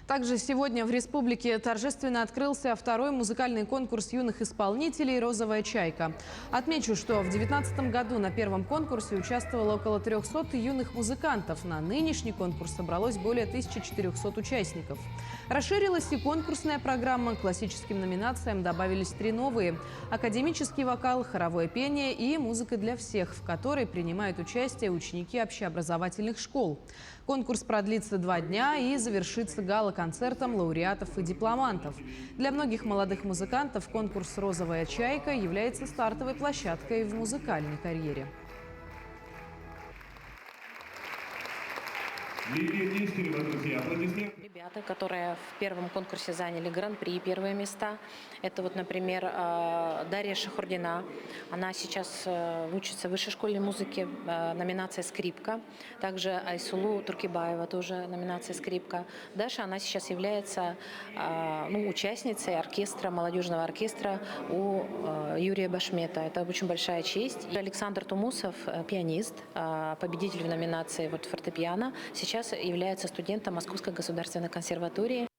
Также сегодня в республике торжественно открылся второй музыкальный конкурс юных исполнителей «Розовая чайка». Отмечу, что в 2019 году на первом конкурсе участвовало около 300 юных музыкантов. На нынешний конкурс собралось более 1400 участников. Расширилась и конкурсная программа. К классическим номинациям добавились 3 новые – академический вокал, хоровое пение и музыка для всех, в которой принимают участие ученики общеобразовательных школ. Конкурс продлится 2 дня и завершится гала-концертом лауреатов и дипломантов. Для многих молодых музыкантов конкурс «Розовая чайка» является стартовой площадкой в музыкальной карьере. Ребята, которые в первом конкурсе заняли гран-при, первые места. Это вот, например, Дарья Шахурдина. Она сейчас учится в высшей школе музыки, номинация «Скрипка». Также Айсулу Туркибаева, тоже номинация «Скрипка». Даша, она сейчас является участницей оркестра, молодежного оркестра у Юрия Башмета. Это очень большая честь. И Александр Тумусов, пианист, победитель в номинации фортепиано, сейчас является студентом Московской государственной консерватории.